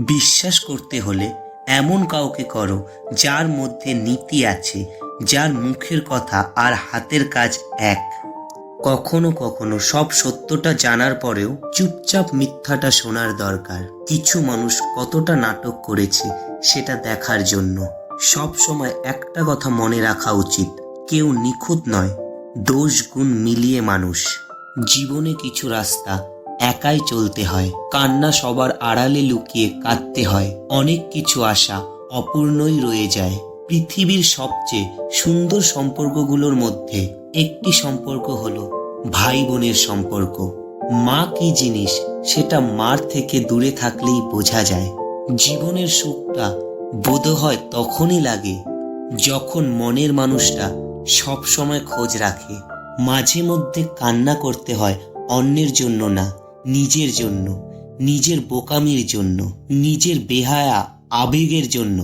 বিশ্বাস করতে হলে এমন কাউকে করো যার মধ্যে নীতি আছে, যার মুখের কথা আর হাতের কাজ এক। কখনো কখনো সব সত্যটা জানার পরেও চুপচাপ মিথ্যাটা শোনার দরকার। কিছু মানুষ কতটা নাটক করেছে সেটা দেখার জন্য। সব সময় একটা কথা মনে রাখা উচিত, কেউ নিখুঁত নয়, দোষ গুণ মিলিয়ে মানুষ। জীবনে কিছু রাস্তা একাই চলতে হয়, কান্না সবার আড়ালে লুকিয়ে কাঁদতে হয়, অনেক কিছু আশা অপূর্ণই রয়ে যায়। পৃথিবীর সবচেয়ে সুন্দর সম্পর্কগুলোর মধ্যে একটি সম্পর্ক হলো ভাই বোনের সম্পর্ক। মা কি জিনিস সেটা মার থেকে দূরে থাকলেই বোঝা যায়। জীবনের সুখটা বোধহয় তখনই লাগে যখন মনের মানুষটা সব সময় খোঁজ রাখে। মাঝে মধ্যে কান্না করতে হয় অন্যের জন্য না, নিজের জন্য, নিজের বোকামির জন্য, নিজের বেহায়া আবেগের জন্য,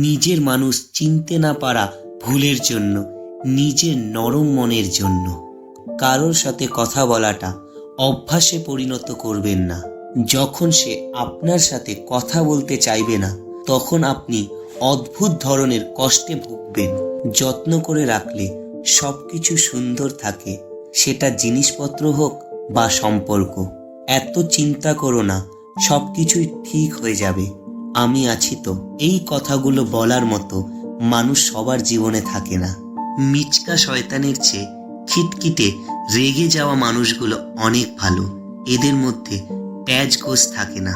নিজের মানুষ চিনতে না পারা ভুলের জন্য, নিজের নরম মনের জন্য। কারোর সাথে কথা বলাটা অভ্যাসে পরিণত করবেন না। যখন সে আপনার সাথে কথা বলতে চাইবে না, তখন আপনি অদ্ভুত ধরনের কষ্টে ভুগবেন। যত্ন করে রাখলে সবকিছু সুন্দর থাকে, সেটা জিনিসপত্র হোক বা সম্পর্ক। এত চিন্তা করো না, সবকিছুই ঠিক হয়ে যাবে, আমি আছি তো। এই কথাগুলো বলার মতো মানুষ সবার জীবনে থাকে না। মিচকা শয়তানের চেয়ে খিটখিটে রেগে যাওয়া মানুষগুলো অনেক ভালো, এদের মধ্যে প্যাঁচ গোছ থাকে না।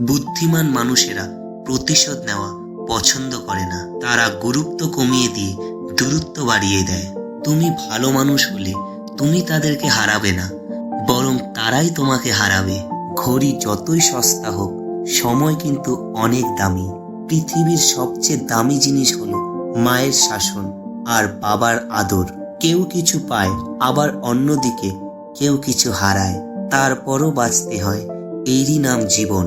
বুদ্ধিমান মানুষেরা প্রতিশোধ নেওয়া পছন্দ করে না, তারা গুরুত্ব কমিয়ে দিয়ে দূরত্ব বাড়িয়ে দেয়। তুমি ভালো মানুষ হলে তুমি তাদেরকে হারাবে না, বরং তারাই তোমাকে হারাবে। ঘড়ি যতই সস্তা হোক, সময় কিন্তু অনেক দামি। পৃথিবীর সবচেয়ে দামি জিনিস হলো মায়ের শাসন আর বাবার আদর। কেউ কিছু পায়, আবার অন্যদিকে কেউ কিছু হারায়, তারপরও বাঁচতে হয়। এরই নাম জীবন।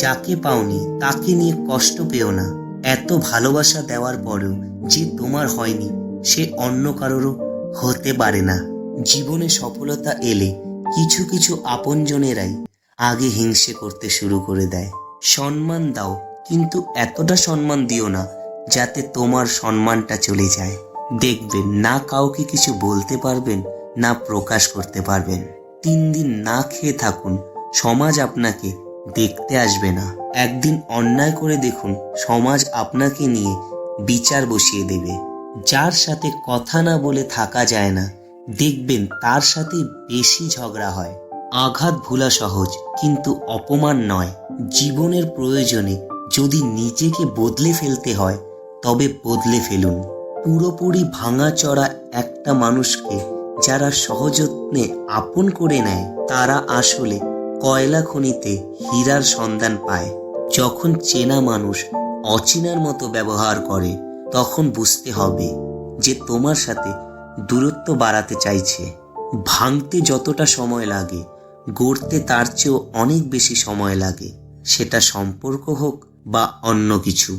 যাকে পাওনি তাকে নিয়ে কষ্ট পেও না। এত ভালোবাসা দেওয়ার পরেও যে তোমার হয়নি, সে অন্য কারোরও হতে পারে না। জীবনে সফলতা এলে কিছু কিছু আপনজনেরাই আগে হিংসে করতে শুরু করে দেয়। সম্মান দাও, কিন্তু এতটা সম্মান দিও না যাতে তোমার সম্মানটা চলে যায়। দেখবেন না কাউকে কিছু বলতে পারবেন, না প্রকাশ করতে পারবেন। 3 দিন না খেয়ে থাকুন, সমাজ আপনাকে দেখতে আসবে না। একদিন অন্যায় করে দেখুন, সমাজ আপনাকে নিয়ে বিচার বসিয়ে দেবে। যার সাথে কথা না বলে থাকা যায় না, দেখবেন তার সাথে বেশি ঝগড়া হয়। আঘাত ভোলা সহজ, কিন্তু অপমান নয়। জীবনের প্রয়োজনে যদি নিজেকে বদলে ফেলতে হয়, তবে বদলে ফেলুন। পুরোপুরি ভাঙাচড়া একটা মানুষকে যারা সযত্নে আপন করে নেয়, তারা আসলে কয়লা খনিতে হীরার সন্ধান পায়। যখন চেনা মানুষ অচেনার মতো ব্যবহার করে, তখন বুঝতে হবে যে তোমার সাথে দূরত্ব বাড়াতে চাইছে। ভাঙতে যতটা সময় লাগে, গড়তে তার চেয়েও অনেক বেশি সময় লাগে, সেটা সম্পর্ক হোক বা অন্য কিছু।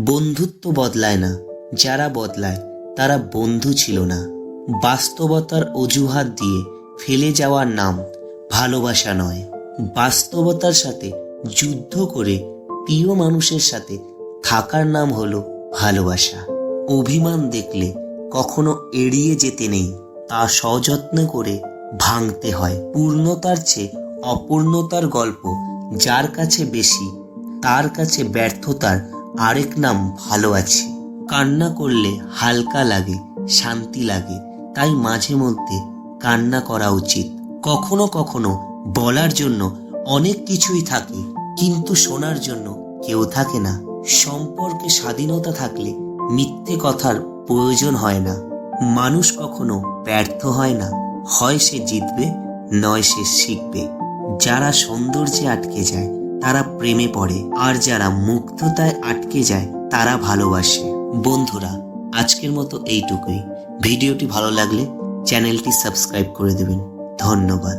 বন্ধুত্ব বদলায় না, যারা বদলায় তারা বন্ধু ছিল না। বাস্তবতার অজুহাত দিয়ে ফেলে যাওয়ার নাম ভালোবাসা নয়। বাস্তবতার সাথে যুদ্ধ করে প্রিয় মানুষের সাথে থাকার নাম হলো ভালোবাসা। অভিমান দেখলে কখনো এড়িয়ে যেতে নেই, তা সযত্ন করে ভাঙতে হয়। পূর্ণতার চেয়ে অপূর্ণতার গল্প যার কাছে বেশি, তার কাছে ব্যর্থতার আরেক নাম ভালো আছে। কান্না করলে হালকা লাগে, শান্তি লাগে, তাই মাঝে মধ্যে কান্না করা উচিত। কখনো কখনো বলার জন্য অনেক কিছুই থাকে, কিন্তু শোনার জন্য কেউ থাকে না। সম্পর্কে স্বাধীনতা থাকলে মিথ্যে কথার প্রয়োজন হয় না। মানুষ কখনো ব্যর্থ হয় না, হয় সে জিতবে, নয় সে শিখবে। যারা সৌন্দর্যে আটকে যায় তারা প্রেমে পড়ে, আর যারা মুগ্ধতায় আটকে যায় তারা ভালোবাসে। বন্ধুরা, আজকের মতো এইটুকুই। ভিডিওটি ভালো লাগলে চ্যানেলটি সাবস্ক্রাইব করে দেবেন। ধন্যবাদ।